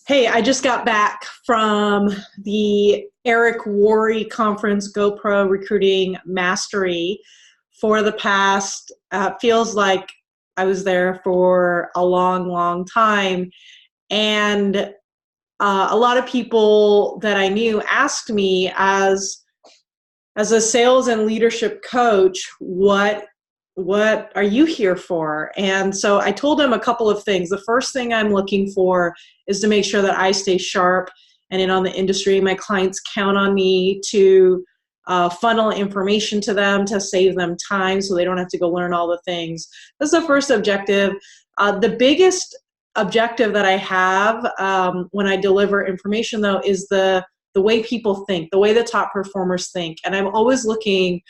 Hey, I just got back from the Eric Worre Conference GoPro Recruiting Mastery for the past, feels like I was there for a long, long time. And a lot of people that I knew asked me as a sales and leadership coach, what are you here for? And so I told him a couple of things. The first thing I'm looking for is to make sure that I stay sharp and in on the industry. My clients count on me to funnel information to them to save them time so they don't have to go learn all the things. That's the first objective. The biggest objective that I have when I deliver information, though, is the way people think, the way the top performers think. And I'm always looking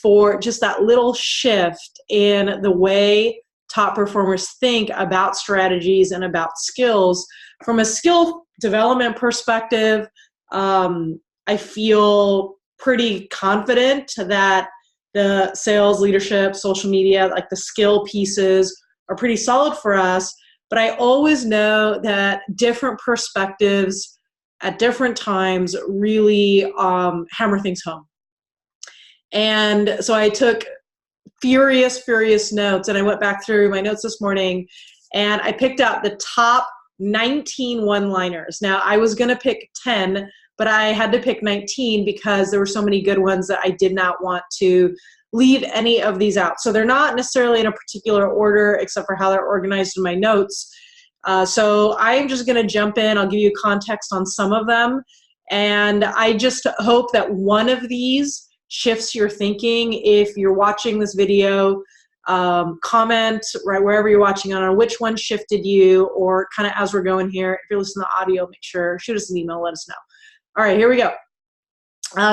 for just that little shift in the way top performers think about strategies and about skills. From a skill development perspective, I feel pretty confident that the sales, leadership, social media, like the skill pieces are pretty solid for us. But I always know that different perspectives at different times really hammer things home. And so I took furious notes, and I went back through my notes this morning, and I picked out the top 19 one-liners. Now, I was going to pick 10, but I had to pick 19 because there were so many good ones that I did not want to leave any of these out. So they're not necessarily in a particular order, except for how they're organized in my notes. So I'm just going to jump in. I'll give you context on some of them. And I just hope that one of these shifts your thinking. If you're watching this video, comment right wherever you're watching on which one shifted you, or kind of as we're going here. If you're listening to audio, make sure, shoot us an email, let us know. All right, here we go.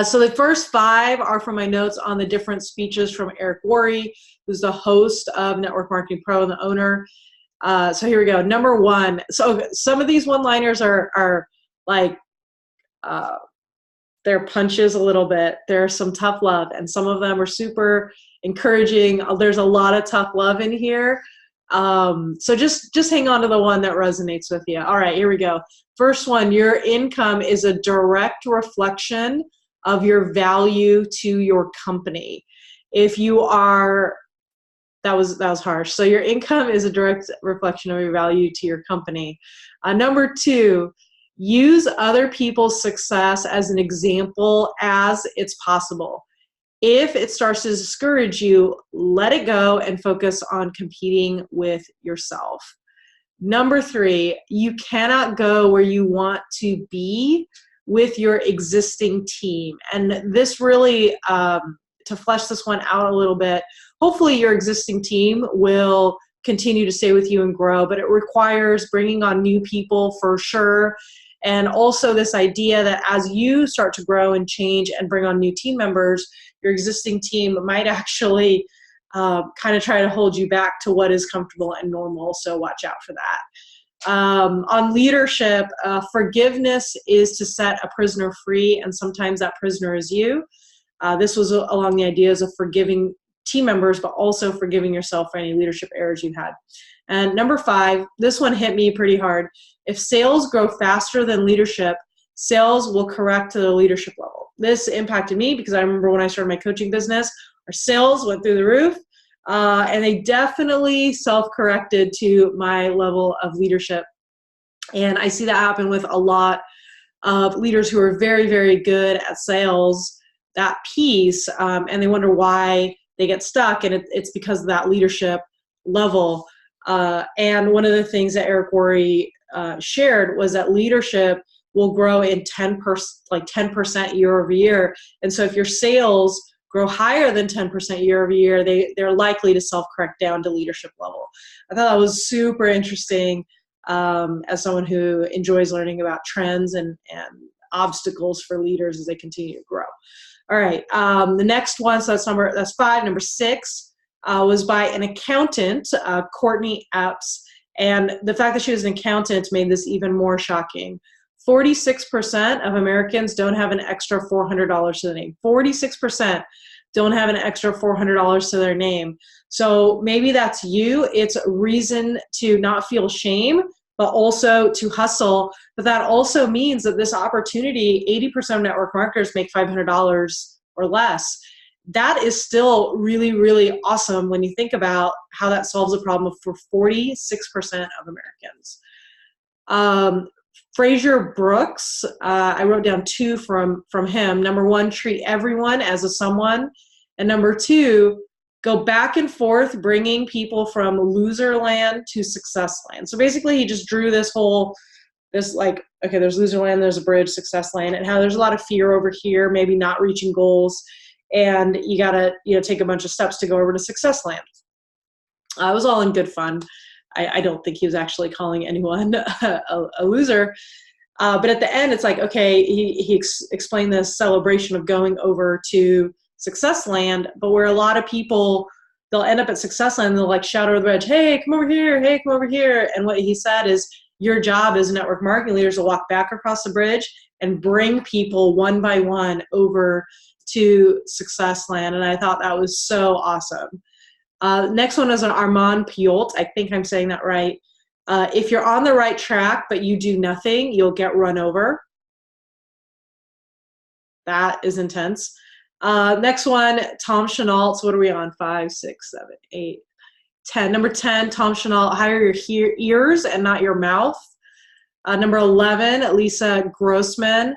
So the first 5 are from my notes on the different speeches from Eric Worre, who's the host of Network Marketing Pro and the owner. So here we go. Number 1. So some of these one-liners are like, they're punches a little bit. There's some tough love, and some of them are super encouraging. There's a lot of tough love in here. So just hang on to the one that resonates with you. All right, here we go. First one, your income is a direct reflection of your value to your company. If you are, that was harsh. So your income is a direct reflection of your value to your company. Number 2, use other people's success as an example as it's possible. If it starts to discourage you, let it go and focus on competing with yourself. Number 3, you cannot go where you want to be with your existing team. And this really, to flesh this one out a little bit, hopefully your existing team will continue to stay with you and grow, but it requires bringing on new people for sure. And also this idea that as you start to grow and change and bring on new team members, your existing team might actually kind of try to hold you back to what is comfortable and normal. So watch out for that. On leadership, forgiveness is to set a prisoner free, and sometimes that prisoner is you. This was along the ideas of forgiving team members, but also forgiving yourself for any leadership errors you had. And number 5, this one hit me pretty hard. If sales grow faster than leadership, sales will correct to the leadership level. This impacted me because I remember when I started my coaching business, our sales went through the roof, and they definitely self-corrected to my level of leadership. And I see that happen with a lot of leaders who are very, very good at sales, that piece, and they wonder why they get stuck, and it's because of that leadership level. And one of the things that Eric Worre shared was that leadership will grow in 10% year over year. And so if your sales grow higher than 10% year over year, they're likely to self-correct down to leadership level. I thought that was super interesting as someone who enjoys learning about trends and obstacles for leaders as they continue to grow. All right, the next one, so that's 5. Number 6 was by an accountant, Courtney Epps, and the fact that she was an accountant made this even more shocking. 46% of Americans don't have an extra $400 to their name. 46% don't have an extra $400 to their name. So maybe that's you. It's a reason to not feel shame but also to hustle. But that also means that this opportunity, 80% of network marketers make $500 or less. That is still really, really awesome when you think about how that solves a problem for 46% of Americans. Fraser Brooks, I wrote down 2 from him. Number 1, treat everyone as a someone. And number 2, go back and forth bringing people from loser land to success land. So basically he just drew this like, okay, there's loser land, there's a bridge, success land, and how there's a lot of fear over here, maybe not reaching goals. And you gotta, take a bunch of steps to go over to success land. It was all in good fun. I don't think he was actually calling anyone a loser. But at the end, it's like, okay, he explained this celebration of going over to success land, but where a lot of people, they'll end up at success land and they'll like shout over the bridge, hey, come over here, hey, come over here. And what he said is, your job as network marketing leaders to walk back across the bridge and bring people one by one over to success land. And I thought that was so awesome. Next one is an Armand Piot. I think I'm saying that right. If you're on the right track, but you do nothing, you'll get run over. That is intense. Next one, Tom Chenault. So what are we on? 5, 6, 7, 8, 10. Number 10, Tom Chenault, hire your ears and not your mouth. Number 11, Lisa Grossman.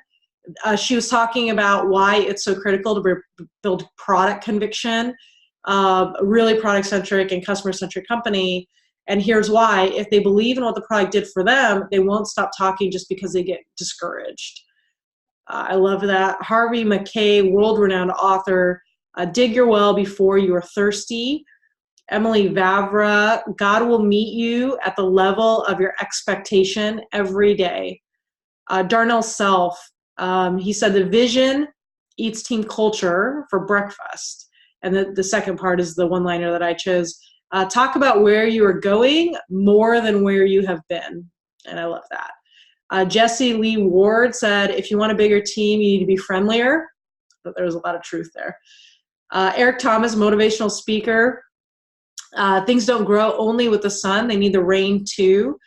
She was talking about why it's so critical to build product conviction, really product-centric and customer-centric company. And here's why. If they believe in what the product did for them, they won't stop talking just because they get discouraged. I love that. Harvey Mackay, world-renowned author, dig your well before you are thirsty. Emily Vavra, God will meet you at the level of your expectation every day. Darnell Self, he said the vision eats team culture for breakfast. And the second part is the one-liner that I chose. Talk about where you are going more than where you have been. And I love that. Jesse Lee Ward said, if you want a bigger team, you need to be friendlier. But there was a lot of truth there. Eric Thomas, motivational speaker. Things don't grow only with the sun. They need the rain too.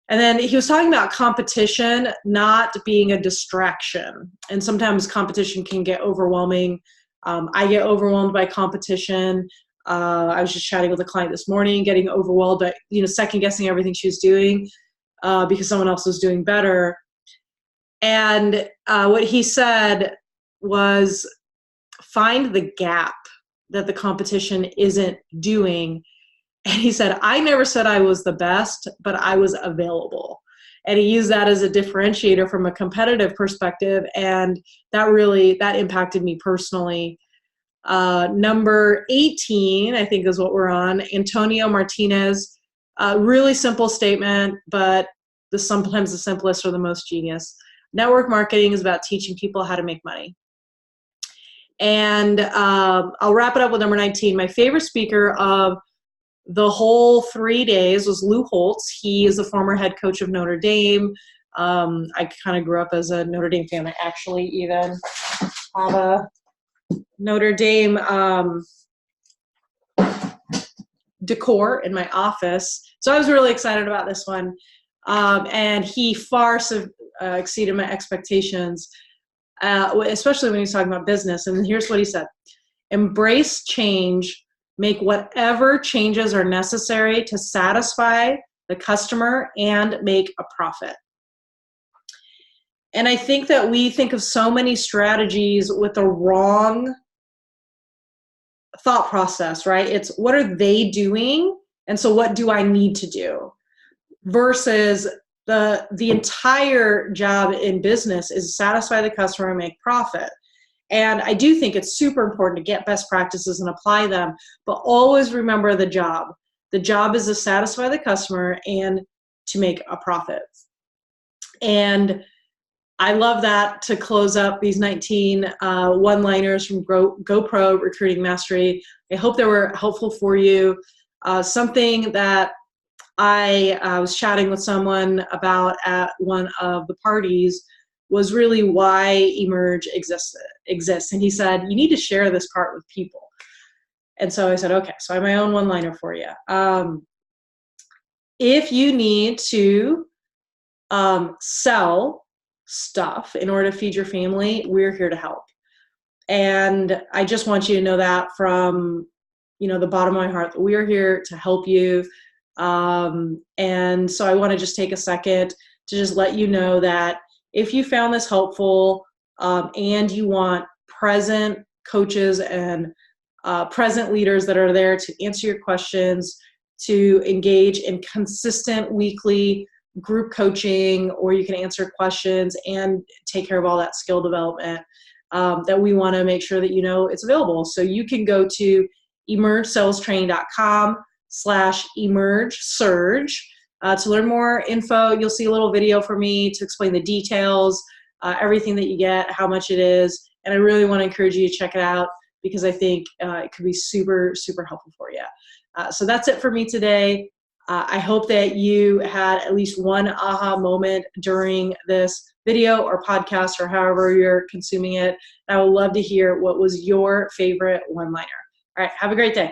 And then he was talking about competition not being a distraction. And sometimes competition can get overwhelming. I get overwhelmed by competition. I was just chatting with a client this morning, getting overwhelmed, but second guessing everything she was doing because someone else was doing better. And what he said was, find the gap that the competition isn't doing. And he said, I never said I was the best, but I was available. And he used that as a differentiator from a competitive perspective. And that impacted me personally. Number 18, I think is what we're on. Antonio Martinez, really simple statement, but sometimes the simplest are the most genius. Network marketing is about teaching people how to make money. And I'll wrap it up with number 19. My favorite speaker of the whole 3 days was Lou Holtz. He is the former head coach of Notre Dame. I kind of grew up as a Notre Dame fan. I actually even have a Notre Dame decor in my office. So I was really excited about this one. And he far exceeded my expectations, especially when he's talking about business. And here's what he said. Embrace change. Make whatever changes are necessary to satisfy the customer and make a profit. And I think that we think of so many strategies with the wrong thought process, right? It's what are they doing? And so what do I need to do? Versus the entire job in business is to satisfy the customer and make profit. And I do think it's super important to get best practices and apply them, but always remember the job. The job is to satisfy the customer and to make a profit. And I love that to close up these 19 one-liners from GoPro Recruiting Mastery. I hope they were helpful for you. Something that I was chatting with someone about at one of the parties was really why Emerge exists. And he said, you need to share this part with people. And so I said, okay, so I have my own one-liner for you. if you need to sell stuff in order to feed your family, we're here to help. And I just want you to know that from, the bottom of my heart, that we are here to help you. And so I want to just take a second to just let you know that if you found this helpful, and you want present coaches and present leaders that are there to answer your questions, to engage in consistent weekly group coaching, or you can answer questions and take care of all that skill development, that we want to make sure that it's available. So you can go to emergesalestraining.com/emergesurge to learn more info. You'll see a little video for me to explain the details, everything that you get, how much it is. And I really want to encourage you to check it out, because I think it could be super, super helpful for you. So that's it for me today. I hope that you had at least one aha moment during this video or podcast, or however you're consuming it. I would love to hear what was your favorite one-liner. All right, have a great day.